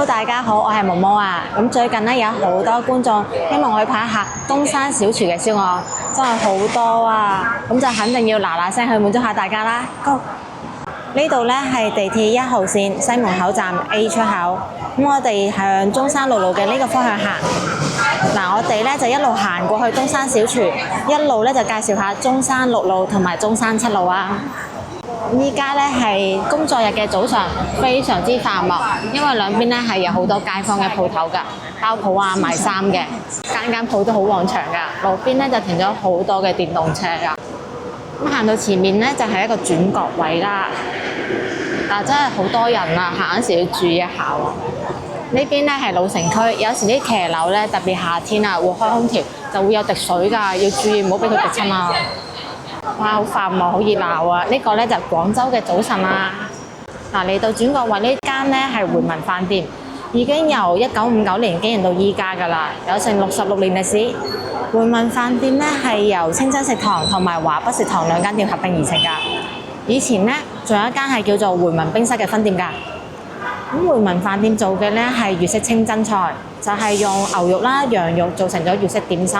大家好，我係毛毛啊。咁最近有好多觀眾希望我去拍一下東山小廚嘅燒鵝，真係好多啊！咁就肯定要嗱嗱聲去滿足下大家啦。Go！呢度係地鐵1號線西門口站 A 出口。咁我哋向中山六路嘅呢個方向行。嗱，我哋就一路行過去東山小廚，一路就介紹下中山6路同埋中山7路啊。依家係工作日嘅早上，非常之繁忙，因為兩邊係有好多街坊嘅鋪頭㗎，包鋪啊、賣衫嘅，間鋪都好旺場㗎。路邊就停咗好多嘅電動車㗎。咁行到前面就係一個轉角位啦，但真係好多人啊，行嗰時要注意一下喎。呢邊係老城區，有時啲騎樓特別夏天啊，會開空調，就會有滴水㗎，要注意唔好俾佢滴親啊！哇，好繁忙，好熱鬧啊！呢個就係廣州嘅早晨啦。嗱，嚟到轉角位呢間係回民飯店，已經由1959年經營到依家㗎啦，有成66年歷史。回民飯店係由清真食堂同埋華北食堂兩間店合併而成㗎。以前仲有一間係叫做回民冰室嘅分店㗎。咁回民飯店做嘅係粵式清真菜，就係用牛肉啦、羊肉做成咗粵式點心。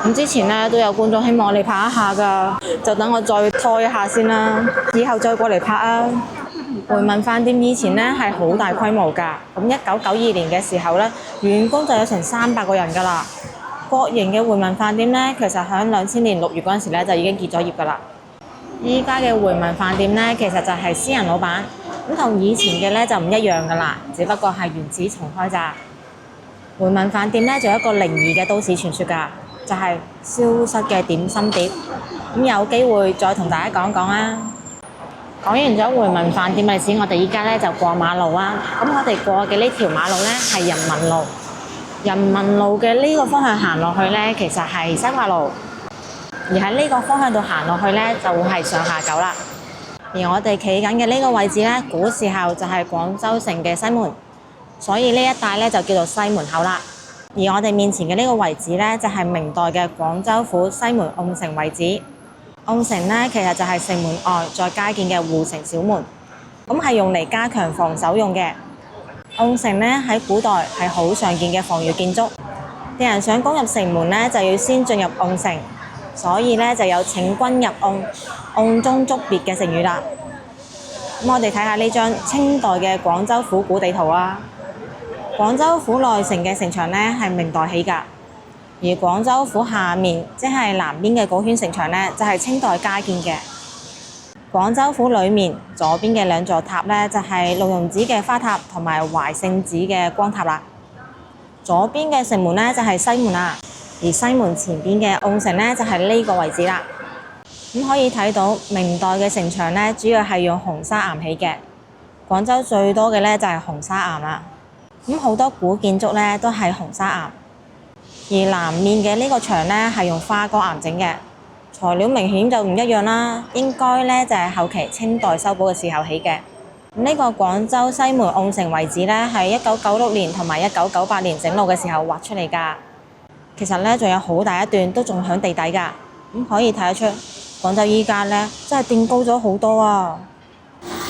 咁之前都有觀眾希望我哋拍一下㗎，就等我再拖一下先啦，以後再過嚟拍啊！回民飯店以前係好大規模㗎，咁1992年嘅時候員工就有成300個人㗎啦。國營嘅回民飯店其實喺2000年6月嗰陣時就已經結咗業㗎啦。依家嘅回民飯店其實就係私人老闆，咁同以前嘅就唔一樣㗎啦，只不過係原址重開咋。回民飯店仲有一個靈異嘅都市傳說㗎，就係消失嘅點心碟。咁有機會再同大家講講啊。講完咗回民飯店嘅歷史，我哋依家就過馬路啊。咁我哋過嘅呢條馬路係人民路。人民路嘅呢個方向行落去其實係西華路，而喺呢個方向度行落去就會係上下九啦。而我哋企緊嘅呢個位置古時候就係廣州城嘅西門，所以呢一帶就叫做西門口啦。而我哋面前嘅呢個位置就係明代嘅廣州府西門甕城遺址。甕城其實就係城門外再加建嘅護城小門，咁係用嚟加強防守用嘅。甕城喺古代係好常見嘅防禦建築，啲人想攻入城門就要先進入甕城，所以就有請軍入甕、甕中捉鱉嘅成語啦。咁我哋睇下呢張清代嘅廣州府古地圖啊。廣州府內城嘅城牆係明代起㗎，而廣州府下面即係南邊嘅古圈城牆就係清代加建嘅。廣州府裏面左邊嘅兩座塔就係陸榮寺嘅花塔同埋懷聖寺嘅光塔啦。左邊嘅城門就係西門啦，而西門前邊嘅甕城就係呢個位置啦。咁可以睇到明代嘅城牆主要係用紅砂岩起嘅，廣州最多嘅就係紅砂岩啦。咁好多古建築都係紅砂岩，而南面嘅呢個牆係用花崗岩整嘅。材料明顯就唔一樣啦，應該就係後期清代修補嘅時候起嘅。呢個廣州西門甕城遺址係1996年同埋1998年整路嘅時候挖出嚟㗎。其實仲有好大一段都仲響地底㗎，咁可以睇得出廣州依家真係墊高咗好多啊！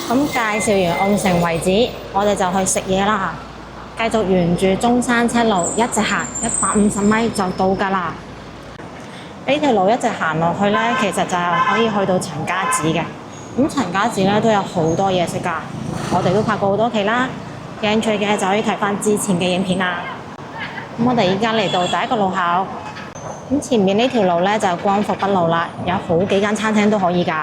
咁介紹完甕城遺址，我哋就去食嘢啦。繼續沿住中山7路一直行150米就到㗎啦。呢條路一直行落去其實就係可以去到陳家祠嘅。咁陳家祠都有好多嘢食㗎，我哋都拍過好多期啦。有興趣嘅就可以睇返之前嘅影片啦。咁我哋依家嚟到第一個路口，咁前面呢條路就係光復北路啦，有好幾間餐廳都可以㗎。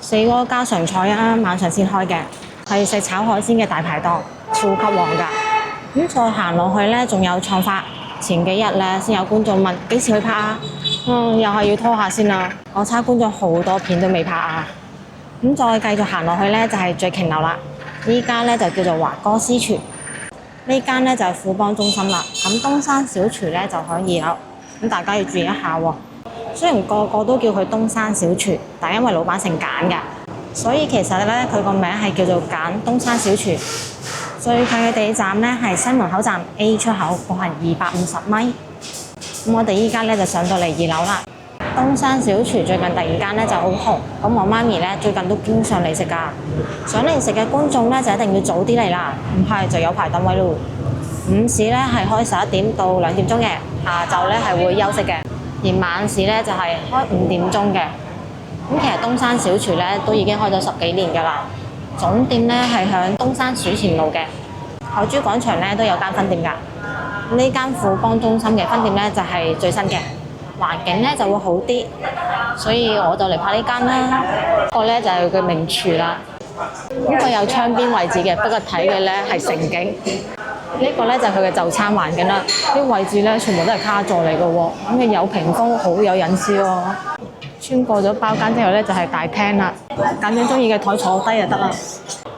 4個家常菜啊，晚上先開嘅，係食炒海鮮嘅大排檔，超級旺㗎。咁再行落去仲有創發，前幾日先有觀眾問幾時去拍啊？又係要拖下先啦。我參觀咗好多片都未拍啊。咁再繼續行落去就係醉瓊樓啦。呢間就叫做華哥私廚，呢間就係富邦中心啦。咁東山小廚就喺2樓，咁大家要注意一下喎。雖然個個都叫佢東山小廚，但因為老闆姓簡㗎，所以其實佢個名係叫做簡東山小廚。最近嘅地鐵站係西門口站 A 出口，步行250米。咁我哋依家就上到嚟2樓啦。東山小廚最近突然間就好紅，咁我媽咪最近都經常嚟食㗎。想嚟食嘅觀眾就一定要早啲嚟啦，唔係就有排等位咯。午市咧係開11點到2點鐘嘅，下晝咧係會休息嘅，而晚市咧就係開5點鐘嘅。咁其實東山小廚咧都已經開咗10幾年㗎啦，總店咧係響東山署前路嘅，海珠廣場咧都有間分店㗎。呢間富邦中心嘅分店咧就係最新嘅，環境咧就會好啲，所以我就嚟拍呢間啦。呢個咧就係佢名廚啦，呢個有窗邊位置嘅，不過睇嘅咧係城景。呢個咧就係佢嘅就餐環境啦，啲位置咧全部都係卡座嚟嘅喎，咁嘅有屏風，好有隱私喎。穿過咗包間之後咧，就係大廳啦。揀張中意嘅台坐低就得啦。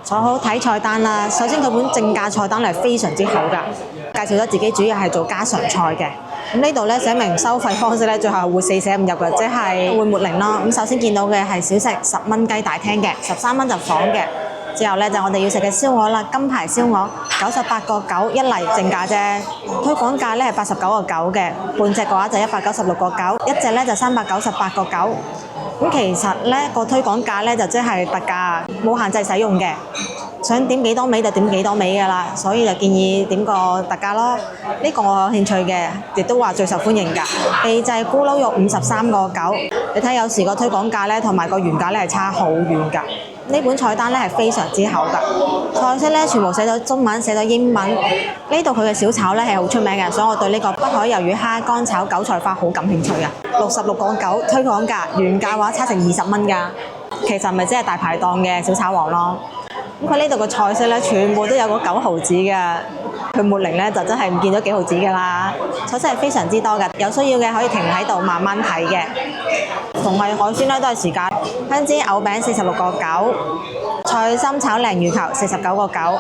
坐好睇菜單啦。首先佢本正價菜單係非常之好㗎，介紹咗自己主要係做家常菜嘅。咁呢度咧寫明收費方式咧，最後會4捨5入嘅，即係會沒零咯。咁首先見到嘅係小食10蚊雞大廳嘅，13蚊就房嘅。之後咧就我哋要食嘅燒鵝啦，金牌燒鵝98個9一嚟正價啫，推廣價咧係89個9嘅，半隻嘅話就196個9，一隻咧就398個9。咁其實咧個推廣價咧就即係特價，冇限制使用嘅，想點幾多味就點幾多味㗎啦，所以就建議點個特價咯。呢個我有興趣嘅，亦都話最受歡迎㗎。秘製咕嚕肉53個9，你睇有時個推廣價咧同埋個原價咧係差好遠㗎。呢本菜單咧係非常之厚㗎，菜式咧全部寫咗中文，寫咗英文。呢度佢嘅小炒咧係好出名嘅，所以我對呢個北海魷魚蝦乾炒韭菜花好感興趣啊！66個9推廣價，原價話差成20蚊㗎，其實咪即係大排檔嘅小炒王咯。咁佢呢度嘅菜式咧全部都有個9毫子㗎，佢沒零咧就真係唔見咗幾毫子㗎啦。菜式係非常之多㗎，有需要嘅可以停喺度慢慢睇嘅。同係海鮮咧都係時價，香煎牛餅46個9，菜心炒鯪魚球49個9。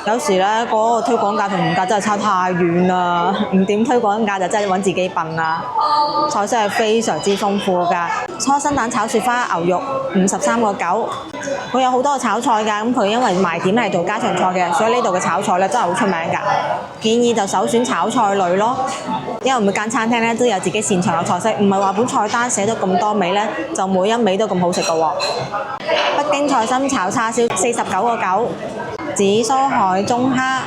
有時咧嗰個推廣價同原價真係差太遠啦，唔點推廣價就真係揾自己笨啦。菜式係非常之豐富㗎，初生蛋炒雪花牛肉53個9，佢有好多個炒菜㗎，咁佢因為賣點係做家常菜嘅，所以呢度嘅炒菜咧真係好出名㗎。建議就首選炒菜類咯，因為每間餐廳咧都有自己擅長嘅菜式，唔係話本菜單寫咗咁多味咧，就每一味都咁好食㗎喎。北京菜心炒叉燒49個9，紫蘇海中蝦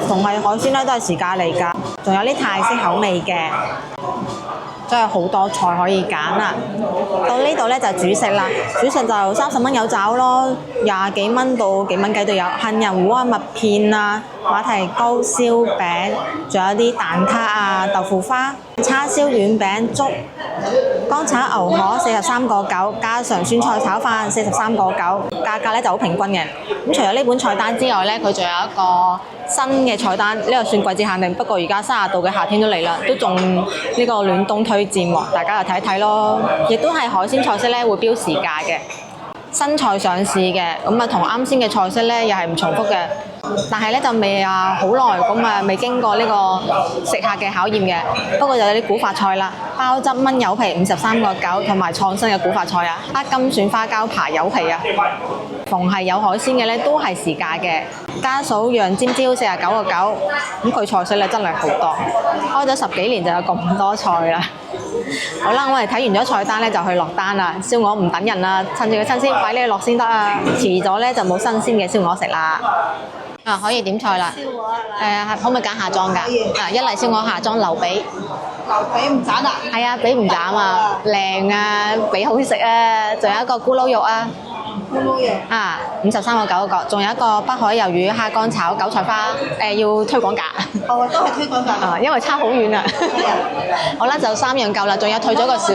同係海鮮咧都係時價嚟㗎，仲有啲泰式口味嘅，真係好多菜可以揀啦。到呢度咧就主食啦，主食就30蚊有找咯，20幾蚊到幾蚊雞都有，杏仁糊啊、麥片啊、馬蹄糕、燒餅，仲有啲蛋撻啊、豆腐花、叉燒軟餅、粥、乾炒牛河43個9，家常酸菜炒飯43個9，價格咧就好平均嘅。咁除咗呢本菜單之外咧，佢仲有一個新嘅菜單，呢個算季節限定，不過而家30度嘅夏天都嚟啦，都仲呢個暖冬推薦喎，大家就睇一睇咯。亦都係海鮮菜式咧會標時價嘅，新菜上市嘅，咁啊同啱先嘅菜式咧又係唔重複嘅，但係咧就未好耐，咁啊未經過呢個食客嘅考驗嘅。不過就有啲古法菜啦，鮑汁炆柚皮53個9，同埋創新嘅古法菜啊，黑金選花膠扒柚皮啊。逢係有海鮮嘅咧都係時價嘅，家嫂釀尖椒49個9，咁佢菜式咧真係好多，開咗10幾年就有咁多菜啦。好啦，我哋睇完咗菜單咧就去落單啦。燒鵝唔等人啦，趁住佢新鮮，快啲去落先得啊！遲咗咧就冇新鮮嘅燒鵝食啦。啊，可以點菜啦？燒鵝係咪？可唔可以揀下裝㗎？啊，一嚟燒鵝下裝溜髀。牛髀唔斬啊？係啊，髀唔斬啊，靚啊，髀好食啊，仲有一個咕嚕肉啊。咕嚕肉啊，53個9個，仲有一個北海魷魚蝦乾炒韭菜花，要推廣價。哦，都係推廣價。啊，因為差好遠啊。好啦，就3樣夠啦，仲有退咗個小。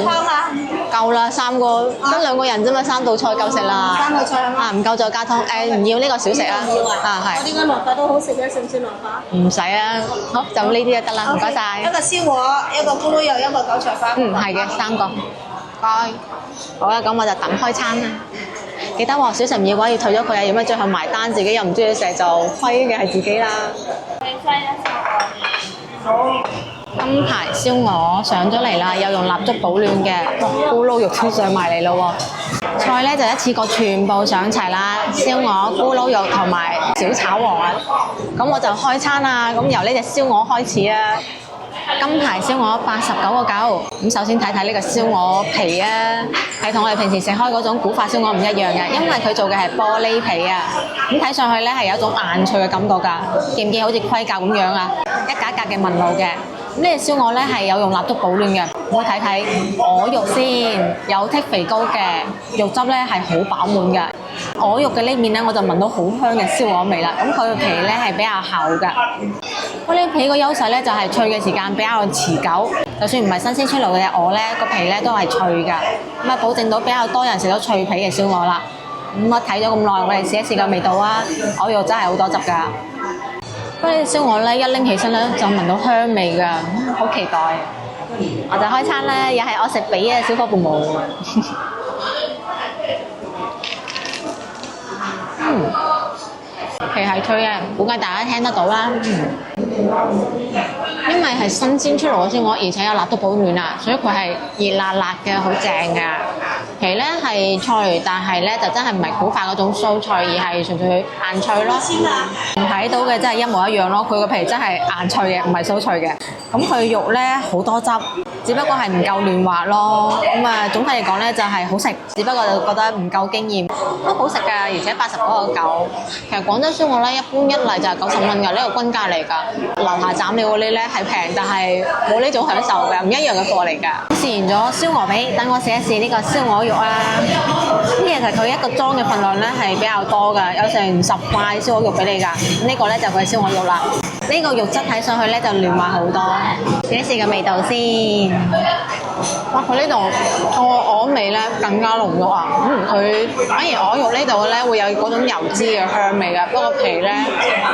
夠啦，3個得2個人啫嘛，3道菜夠食啦。3個菜啊，唔夠再加湯，唔要呢個小食啊。係。我點解蘿蔔都好食嘅？食唔食蘿蔔？唔使啊，好就呢啲就得啦，唔該晒。一個燒鵝，一個咕嚕肉，一個韭菜花。係嘅，3個。該。好啦，咁我就等開餐啦。記得喎，小食唔要嘅話要退咗佢啊，如果最後埋單自己又唔中意食就虧嘅係自己啦。金牌燒鵝上咗嚟啦，有用蠟燭保暖嘅，咕嚕肉都上埋嚟咯喎。菜咧就一次過全部上齊啦，燒鵝、咕嚕肉同埋小炒王啊。咁我就開餐啦，咁由呢隻燒鵝開始啊。金牌燒鵝89.9。咁首先睇睇呢個燒鵝皮啊，係同我哋平時食開嗰種古法燒鵝唔一樣嘅，因為佢做嘅係玻璃皮啊。咁睇上去咧係有一種硬脆嘅感覺㗎，見唔見好似盔甲咁樣啊？一格一格嘅紋路嘅。咁呢隻燒鵝咧係有用蠟燭保暖嘅。我睇睇鵝肉先，有剔肥膏嘅，肉汁咧係好飽滿嘅。鵝肉嘅呢面咧我就聞到好香嘅燒鵝味啦。咁佢嘅皮咧係比較厚嘅。玻璃皮個優勢咧就係脆嘅時間比較持久，就算唔係新鮮出爐嘅鵝咧，個皮咧都係脆㗎。咁啊，保證到比較多人食到脆皮嘅燒鵝啦。咁我睇咗咁耐，我哋試一試個味道啊！鵝肉真係好多汁㗎。嗰啲燒鵝咧一拎起身咧就聞到香味㗎，好期待。我就開餐啦，又係我食髀嘅小夥伴們。皮係脆嘅，估計大家聽得到啦。因為係新鮮出爐嘅燒鵝，而且有蠟燭保暖啊，所以佢係熱辣辣嘅，好正㗎。皮咧係脆，但係咧就真係唔係古法嗰種酥脆，而係純粹硬脆咯。睇到嘅真係一模一樣咯，佢個皮真係硬脆嘅，唔係酥脆嘅。咁佢肉咧好多汁，只不過係唔夠嫩滑咯。咁啊，總體嚟講咧就係好食，只不過就覺得唔夠驚豔，都好食㗎，而且89.9。其實廣州燒鵝咧一般一嚟就係90蚊㗎，呢個均價嚟㗎。樓下斬料嗰啲咧係平，但係冇呢種享受嘅，唔一樣嘅貨嚟㗎。試完咗燒鵝髀，等我試一試呢個燒鵝肉啊。咁其實佢一個裝嘅份量咧係比較多㗎，有成10塊燒鵝肉俾你㗎。咁呢個咧就係佢燒鵝肉啦。呢個肉質睇上去咧就嫩滑好多。試一試個味道先。哇！佢呢度個鵝味咧更加濃郁啊！佢反而鵝肉呢度咧會有嗰種油脂嘅香味㗎，不過皮咧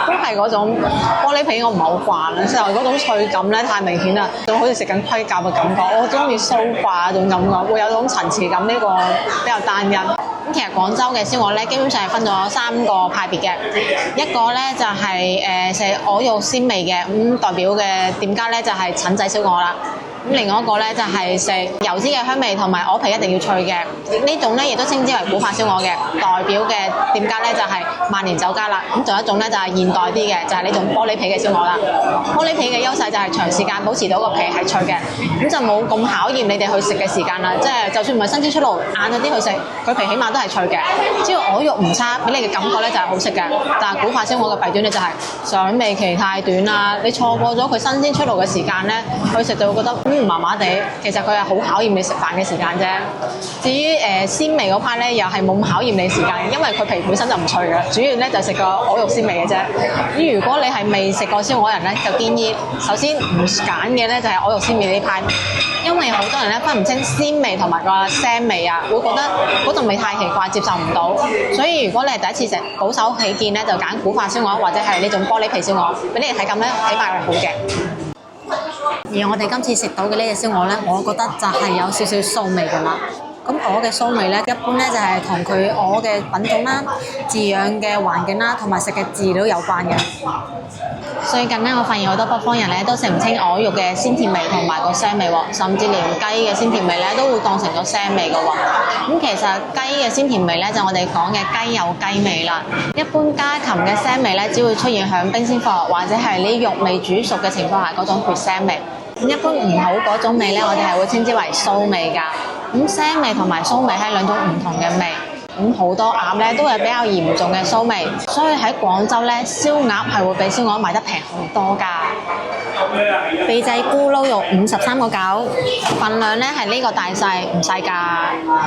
都係嗰種玻璃皮，我唔係好慣啦，之後嗰種脆感咧太明顯啦，仲好似食緊盔甲嘅感覺。我中意酥化嗰種感覺，會有種層次感，呢個比較單一。咁其實廣州嘅燒鵝咧，基本上係分咗3個派別嘅，一個咧就係食鵝肉鮮味嘅，咁代表嘅店家咧就係陳仔燒鵝啦。咁另外一個咧就係食油脂嘅香味，同埋鵝皮一定要脆嘅。呢種咧亦都稱之為古法燒鵝嘅，代表嘅店家咧就係萬年酒家啦。咁仲有一種咧就係現代啲嘅，就係呢種玻璃皮嘅燒鵝啦。玻璃皮嘅優勢就係長時間保持到個皮係脆嘅，咁就冇咁考驗你哋去食嘅時間啦。即係就算唔係新鮮出爐，晏咗啲去食，佢皮起碼都係脆嘅。只要鵝肉唔差，俾你嘅感覺咧就係好食嘅。但係古法燒鵝嘅弊端咧就係賞味期太短啦，你錯過咗佢新鮮出爐嘅時間咧，去食就會覺得麻麻地。其實佢係好考驗你食飯嘅時間啫。至於鮮味嗰 part 咧，又係冇咁考驗你時間，因為佢皮本身就唔脆嘅，主要咧就食個鵝肉鮮味嘅啫。咁如果你係未食過燒鵝人咧，就建議首先唔揀嘅咧就係鵝肉鮮味呢 part，因為好多人咧分唔清鮮味同埋個腥味啊，會覺得嗰陣味太奇怪，接受唔到。所以如果你係第一次食，保守起見咧就揀古法燒鵝或者係呢種玻璃皮燒鵝，俾你哋睇咁咧，起碼係好嘅。而我哋今次食到嘅呢隻燒鵝咧，我覺得就係有少少臊味㗎啦。咁鵝嘅臊味咧，一般咧就係同佢鵝嘅品種啦、飼養嘅環境啦，同埋食嘅飼料有關嘅。最近咧，我發現好多北方人咧都食唔清鵝肉嘅鮮甜味同埋個腥味喎，甚至連雞嘅鮮甜味咧都會當成咗腥味㗎喎。咁其實雞嘅鮮甜味咧就我哋講嘅雞有雞味啦。一般家禽嘅腥味咧，只會出現響冰鮮貨或者係呢肉未煮熟嘅情況下嗰種血腥味。一般唔好嗰種味咧，我哋係會稱之為臊味㗎。咁腥味同埋臊味係兩種唔同嘅味。咁好多鴨咧都係比較嚴重嘅臊味，所以喺廣州咧燒鴨係會比燒鵝賣得平好多㗎。秘製咕嚕肉53.9，份量咧係呢個大細，唔細㗎。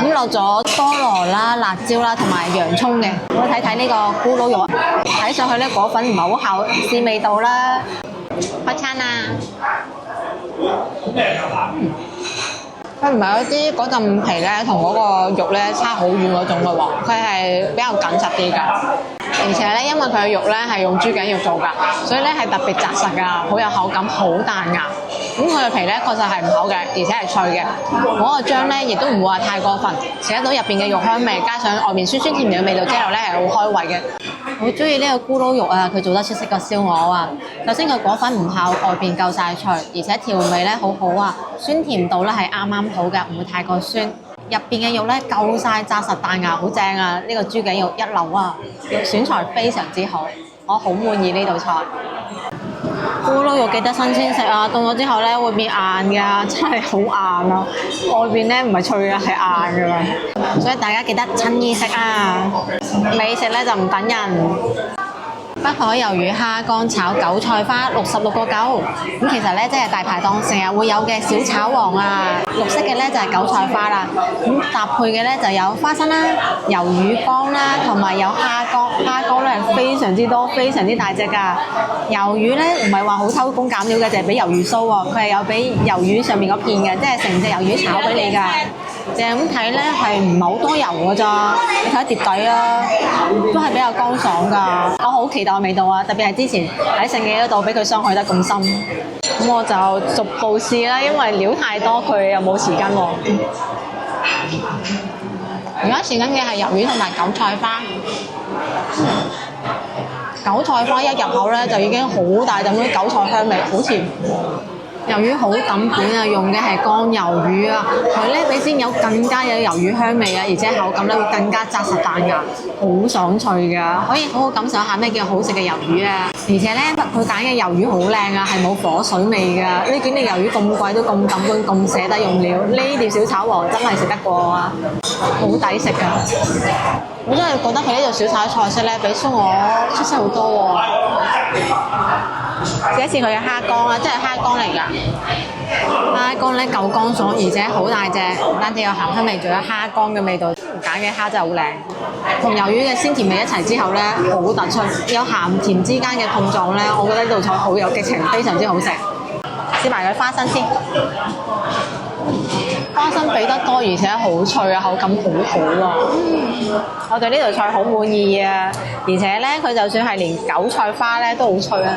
咁落咗菠蘿啦、辣椒啦同埋洋葱嘅。我睇睇呢個咕嚕肉，睇上去咧果粉唔係好厚，試味道啦。開餐啦！佢唔係嗰啲嗰陣皮咧，同嗰個肉咧差好遠嗰種嘅喎，佢係比較緊實啲㗎。而且咧，因為佢嘅肉咧係用豬頸肉做㗎，所以咧係特別紮實㗎，好有口感，好彈牙。咁佢嘅皮咧確實係唔厚嘅，而且係脆嘅。嗰個漿咧亦都唔會話太過分，食得到入邊嘅肉香味，加上外面酸酸甜甜嘅味道之後咧係好開胃嘅。好中意呢個咕嚕肉啊！佢做得出色個燒鵝啊！首先佢果粉唔厚，外邊夠晒脆，而且調味咧好好啊，酸甜度咧係啱啱好嘅，唔會太過酸。入邊嘅肉咧夠晒紮實彈牙，好正啊！呢個豬頸肉一流啊，肉選材非常之好，我好滿意呢道菜。咕嚕肉記得新鮮食啊，凍咗之後咧會變硬㗎，真係好硬啊！外邊咧唔係脆啊，係硬㗎啦，所以大家記得趁熱食啊！美食咧就唔等人。北海魷魚蝦乾炒韭菜花66個9，咁其實咧即係大排檔成日會有嘅小炒王啊，綠色嘅咧就係韭菜花啦，咁搭配嘅咧就有花生啦、魷魚乾啦，同埋有蝦乾，蝦乾咧係非常之多、非常之大隻㗎。魷魚咧唔係話好偷工減料嘅，就係俾魷魚鬚喎，佢係有俾魷魚上面嗰片嘅，即係成隻魷魚炒俾你㗎。淨係咁睇咧係唔係好多油㗎咋？你睇碟底啊，都係比較乾爽㗎。我好期待味道啊！特別係之前喺聖記嗰度俾佢傷害得咁深，咁我就逐步試啦，因為料太多，佢又冇匙羹喎。而家試緊嘅係魷魚同埋韭菜花。韭菜花一入口咧就已經好大陣嗰啲韭菜香味，好甜。魷魚好揼片啊，用嘅係乾魷魚啊，佢咧比鮮魷更加有魷魚香味啊，而且口感咧會更加紮實彈㗎，好爽脆㗎，可以好好感受下咩叫好食嘅魷魚啊！而且咧佢揀嘅魷魚好靚啊，係冇火水味㗎。呢件嘅魷魚咁貴都咁揼本咁捨得用料，呢碟小炒王真係食得過啊，好抵食㗎！我真係覺得佢呢度小炒菜式咧比蘇我出色好多喎。試一試佢嘅蝦乾啊，真係蝦乾嚟㗎。蝦乾咧夠乾爽，而且好大隻，唔單止有鹹香味，仲有蝦乾嘅味道。揀嘅蝦真係好靚，同魷魚嘅鮮甜味一齊之後咧，好突出，有鹹甜之間嘅碰撞咧，我覺得呢道菜好有激情，非常之好食。試埋佢花生先，花生俾得多，而且好脆啊，口感好好啊。我對呢道菜好滿意啊，而且咧佢就算係連韭菜花咧都好脆啊。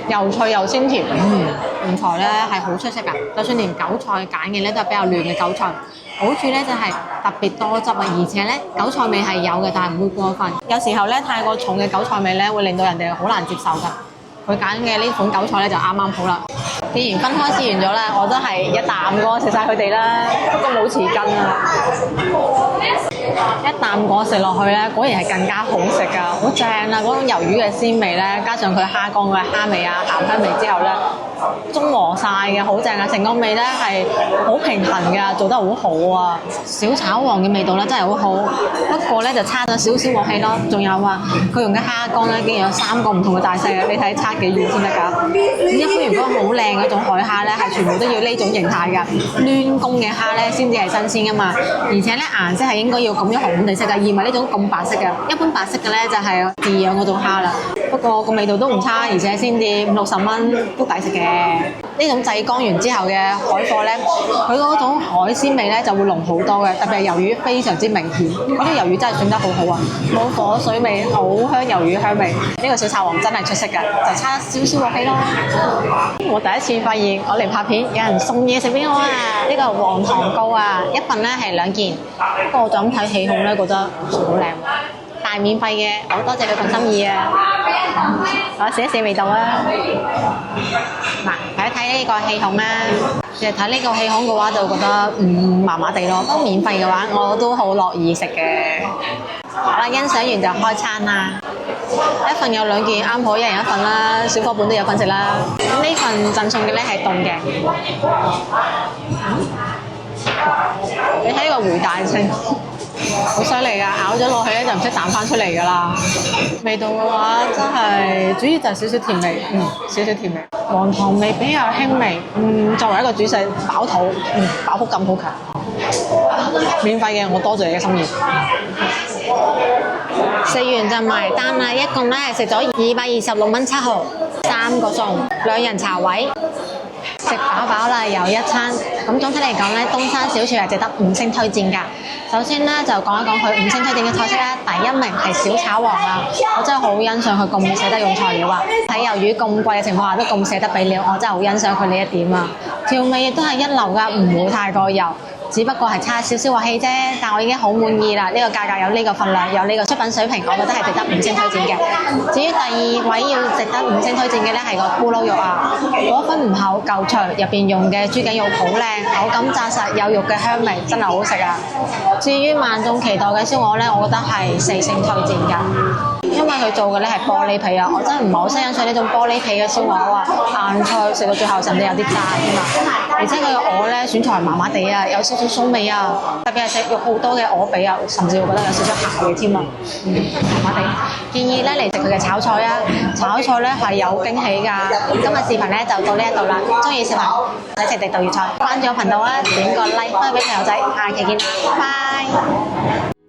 又脆又鮮甜，原材咧係好出色㗎。就算連韭菜揀嘅咧都係比較嫩嘅韭菜，好處咧就係特別多汁啊，而且咧韭菜味係有嘅，但係唔會過分。有時候咧太過重嘅韭菜味咧會令到人哋好難接受㗎。佢揀嘅呢款韭菜咧就啱啱好啦。既然分開試完咗啦，我都係一啖過食晒佢哋啦，不過冇匙羹啊。一啖過食落去咧，果然係更加好食㗎，好正啊！嗰種魷魚嘅鮮味咧，加上佢蝦乾嘅蝦味啊、鹹香味之後咧，中和晒嘅，好正啊！成個味咧係好平衡㗎，做得好好啊！小炒王嘅味道咧真係好好，不過咧就差咗少少鑊氣咯。仲有啊，佢用嘅蝦乾咧竟然有3個唔同嘅大細嘅，你睇差幾遠先得㗎？一般如果好靚嗰種海蝦咧，係全部都要呢種形態㗎，攣公嘅蝦咧先至係新鮮㗎嘛，而且咧顏色係應該要咁樣紅紅地色㗎，而唔係呢種咁白色嘅。一般白色嘅咧就係飼養嗰種蝦啦。不過個味道都唔差，而且先至50-60蚊都抵食嘅。呢種製乾完之後嘅海貨咧，佢嗰種海鮮味咧就會濃好多嘅，特別係魷魚非常之明顯。嗰啲魷魚真係選得好好啊，冇火水味，好香魷魚香味。呢個小炒王真係出色㗎，就差少少鑊氣咯。我第一次發現我嚟拍片，有人送嘢食俾我啊！呢個黃糖糕啊，一份咧係2件，不過我就咁睇氣孔咧，覺得好靚。大免費嘅，好多謝佢份心意啊！我試一試味道啊！嗱，睇一睇呢個氣孔啊，其實睇呢個氣孔嘅話就覺得麻麻地咯。不過免費嘅話，我都好樂意食嘅。好啦，欣賞完就開餐啦。一份有2件，啱好一人一份啦，小夥伴都有份食啦。咁呢份贈送嘅咧係凍嘅。你睇呢個回彈性。好犀利㗎，咬咗落去咧就唔識彈翻出嚟㗎啦。味道嘅話真係主要就係少少甜味，少少甜味。黃糖味比較輕微，作為一個主食飽肚，飽腹感好強。免費嘅，我多謝你嘅心意。食完就埋單啦，一共咧係食咗226蚊7毫，3個餸，2人茶位。食飽飽啦，又一餐。咁總體嚟講咧，東山小廚係值得5星推薦㗎。首先咧就講一講佢5星推薦嘅菜式啦。第1名係小炒王啊，我真係好欣賞佢咁捨得用材料啊！喺魷魚咁貴嘅情況下都咁捨得俾料，我真係好欣賞佢呢一點啊！調味亦都係一流㗎，唔會太過油。只不過係差少少鑊氣啫，但我已經好滿意啦！呢個價格有呢個份量，有呢個出品水平，我覺得係值得5星推薦嘅。至於第第二位要值得5星推薦嘅咧係個咕嚕肉啊，果粉唔厚夠長，入邊用嘅豬頸肉好靚，口感紮實，有肉嘅香味，真係好食啊！至於萬眾期待嘅燒鵝咧，我覺得係4星推薦㗎。因為佢做嘅咧係玻璃皮啊，我真係唔係好識欣賞呢種玻璃皮嘅燒鵝啊，硬菜食到最後甚至有啲炸添啊！而且佢嘅鵝咧選材麻麻地啊，有少少鬆味啊，特別係食肉好多嘅鵝髀啊，甚至會覺得有少少鹹味添啊，麻麻地。建議咧嚟食佢嘅炒菜啊，炒菜咧係有驚喜㗎。今日視頻咧就到呢一度啦，中意視頻唔使食地道粵菜，關注我頻道啊，點個 like 分享俾朋友仔，下期見，拜拜。